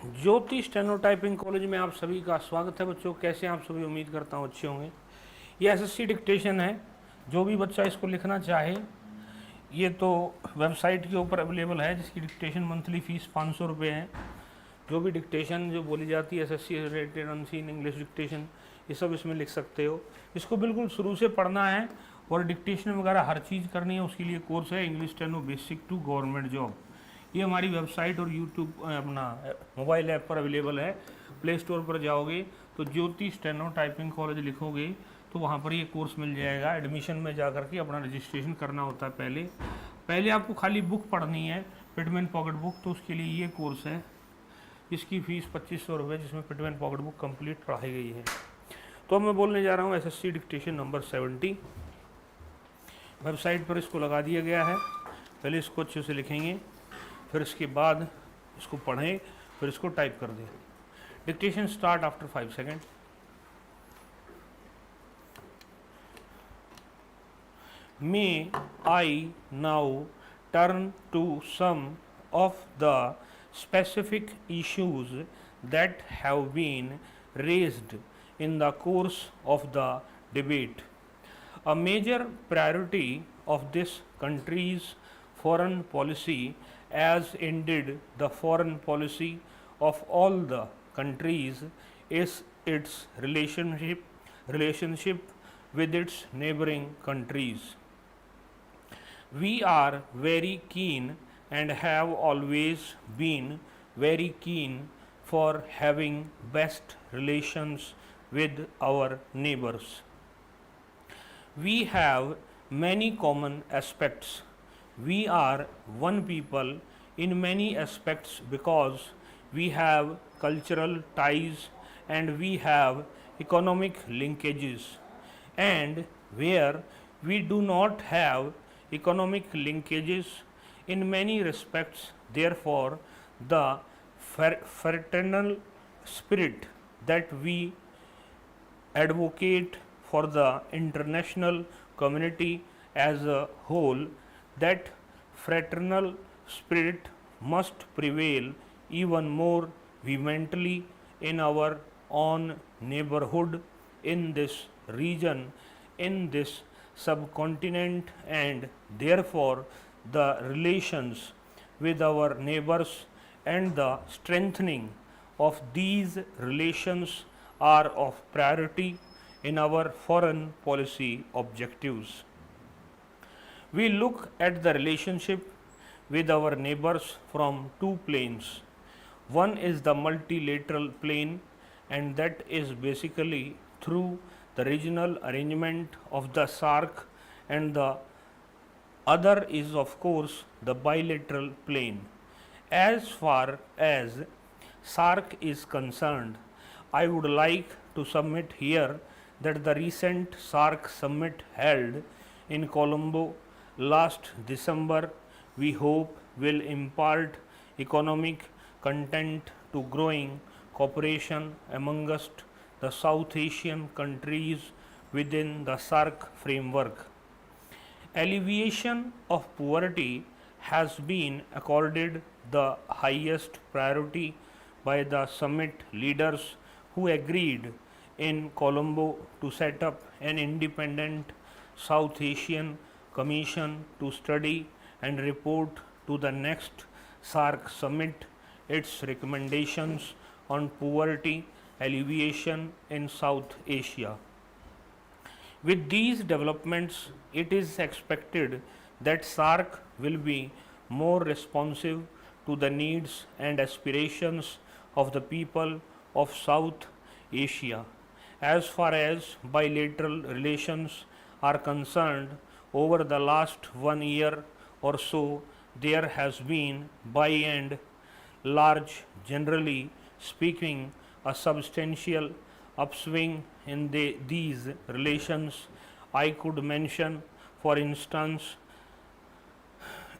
ज्योति steno typing college में आप सभी का स्वागत है बच्चों। कैसे हैं आप सभी? उम्मीद करता हूँ अच्छे होंगे। ये एसएससी डिक्टेशन है। जो भी बच्चा इसको लिखना चाहे ये तो वेबसाइट के ऊपर अवेलेबल है, जिसकी डिक्टेशन मंथली फ़ीस 500 रुपये है। जो भी डिक्टेशन जो बोली जाती है SSC related unseen English dictation, ये सब इसमें लिख सकते हो। इसको बिल्कुल शुरू से पढ़ना है और डिक्टेशन वगैरह हर चीज़ करनी है। उसके लिए कोर्स है English steno basic to government job. ये हमारी वेबसाइट और यूट्यूब अपना मोबाइल ऐप पर अवेलेबल है। प्ले स्टोर पर जाओगे तो ज्योति स्टेनो टाइपिंग कॉलेज लिखोगे तो वहाँ पर ये कोर्स मिल जाएगा। एडमिशन में जा कर के अपना रजिस्ट्रेशन करना होता है। पहले आपको खाली बुक पढ़नी है, पिटमैन पॉकेट बुक। तो उसके लिए ये कोर्स है, इसकी फ़ीस 2500 रुपये, जिसमें पिटमैन पॉकेट बुक कंप्लीट पढ़ाई गई है। तो अब मैं बोलने जा रहा हूँ एसएससी डिक्टेशन नंबर 70। वेबसाइट पर इसको लगा दिया गया है। पहले इसको अच्छे से लिखेंगे, फिर इसके बाद इसको पढ़ें, फिर इसको टाइप कर दें। Dictation start after 5 second. May I now turn to some of the specific issues that have been raised in the course of the debate. A major priority of this country's foreign policy, as indeed the foreign policy of all the countries, is its relationship with its neighboring countries. We are very keen and have always been very keen for having best relations with our neighbors. We have many common aspects. We are one people in many aspects because we have cultural ties and we have economic linkages. And where we do not have economic linkages in many respects, therefore, the fraternal spirit that we advocate for the international community as a whole, that fraternal spirit must prevail even more vehemently in our own neighborhood, in this region, in this subcontinent, and therefore the relations with our neighbors and the strengthening of these relations are of priority in our foreign policy objectives. We look at the relationship with our neighbors from two planes. One is the multilateral plane, and that is basically through the regional arrangement of the SARC, and the other is, of course, the bilateral plane. As far as SARC is concerned, I would like to submit here that the recent SARC summit held in Colombo last December, we hope will impart economic content to growing cooperation amongst the South Asian countries within the SARC framework. Alleviation of poverty has been accorded the highest priority by the summit leaders, who agreed in Colombo to set up an independent South Asian Commission to study and report to the next SARC summit its recommendations on poverty alleviation in South Asia. With these developments, it is expected that SARC will be more responsive to the needs and aspirations of the people of South Asia. As far as bilateral relations are concerned, over the last 1 year or so, there has been, by and large, generally speaking, a substantial upswing in these relations. I could mention, for instance,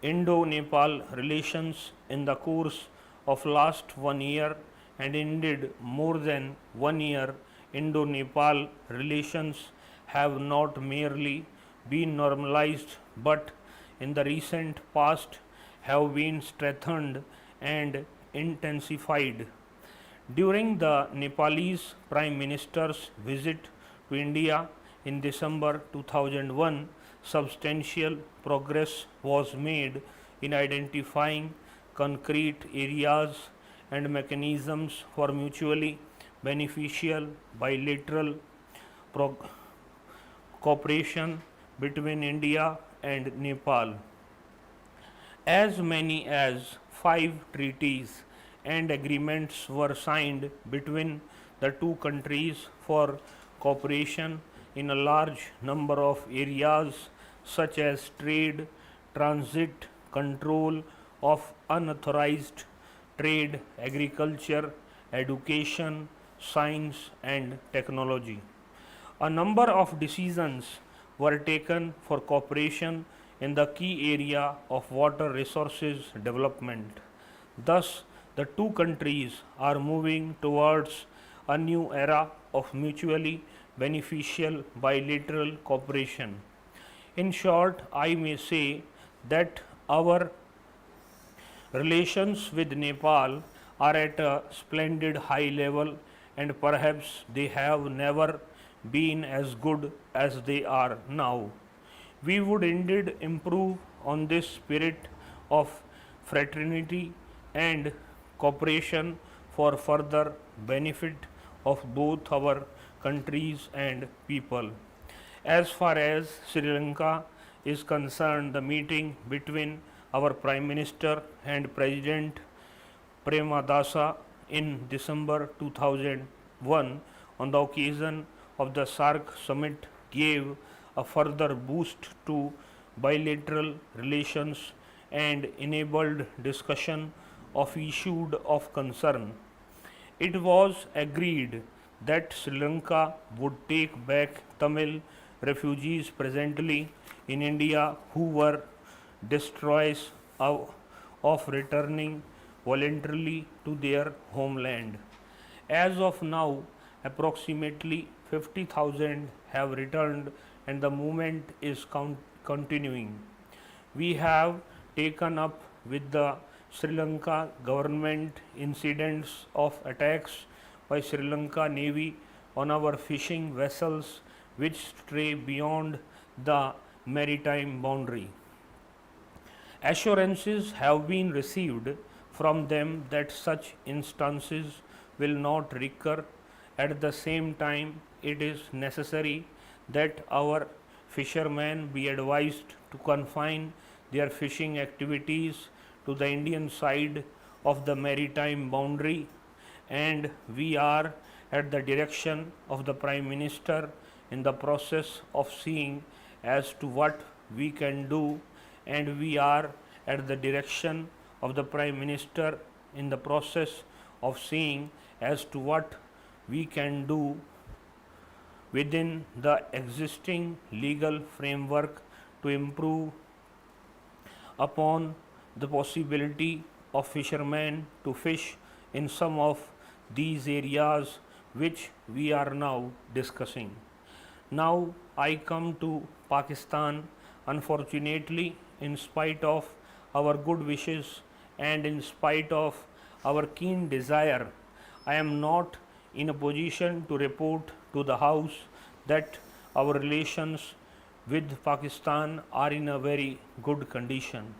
Indo-Nepal relations in the course of last 1 year, and indeed more than 1 year. Indo-Nepal relations have not merely been normalized but in the recent past have been strengthened and intensified. During the Nepalese Prime Minister's visit to India in December 2001, substantial progress was made in identifying concrete areas and mechanisms for mutually beneficial bilateral cooperation between India and Nepal. As many as 5 treaties and agreements were signed between the two countries for cooperation in a large number of areas such as trade, transit, control of unauthorized trade, agriculture, education, science, and technology. A number of decisions were taken for cooperation in the key area of water resources development. Thus, the two countries are moving towards a new era of mutually beneficial bilateral cooperation. In short, I may say that our relations with Nepal are at a splendid high level, and perhaps they have never been as good as they are now. We would indeed improve on this spirit of fraternity and cooperation for further benefit of both our countries and people. As far as Sri Lanka is concerned, the meeting between our Prime Minister and President Premadasa in December 2001 on the occasion of the SAARC summit gave a further boost to bilateral relations and enabled discussion of issues of concern. It was agreed that Sri Lanka would take back Tamil refugees presently in India who were destroyed of returning voluntarily to their homeland. As of now, approximately 50,000 have returned and the movement is continuing. We have taken up with the Sri Lanka government incidents of attacks by Sri Lanka Navy on our fishing vessels which stray beyond the maritime boundary. Assurances have been received from them that such instances will not recur. At the same time, it is necessary that our fishermen be advised to confine their fishing activities to the Indian side of the maritime boundary, and we are at the direction of the Prime Minister in the process of seeing as to what we can do, and we are at the direction of the Prime Minister in the process of seeing as to what we can do within the existing legal framework to improve upon the possibility of fishermen to fish in some of these areas which we are now discussing. Now I come to Pakistan. Unfortunately, in spite of our good wishes and in spite of our keen desire, I am not in a position to report to the House that our relations with Pakistan are in a very good condition.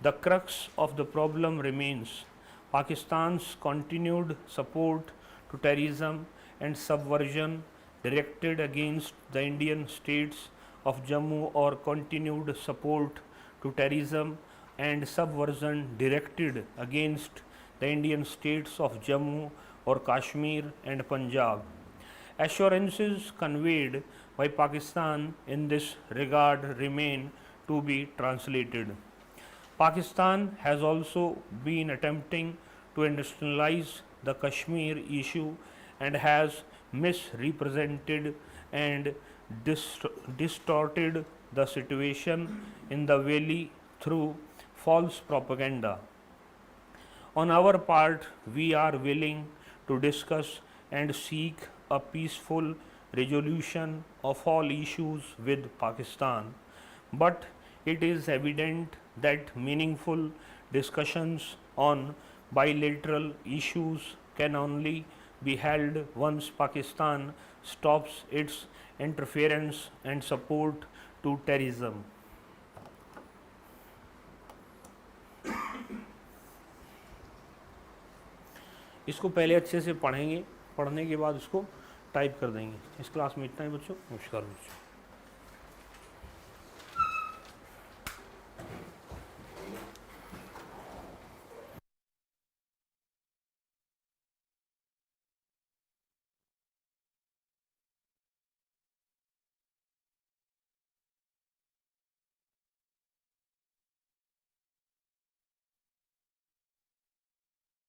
The crux of the problem remains Pakistan's continued support to terrorism and subversion directed against the Indian states of Jammu, or continued support to terrorism and subversion directed against the Indian states of Jammu or Kashmir and Punjab. Assurances conveyed by Pakistan in this regard remain to be translated. Pakistan has also been attempting to institutionalize the Kashmir issue and has misrepresented and distorted the situation in the valley through false propaganda. On our part, we are willing to discuss and seek a peaceful resolution of all issues with Pakistan, but it is evident that meaningful discussions on bilateral issues can only be held once Pakistan stops its interference and support to terrorism. इसको पहले अच्छे से पढ़ेंगे, पढ़ने के बाद उसको type कर देंगे। इस क्लास में इतना ही बच्चों। नमस्कार बच्चों।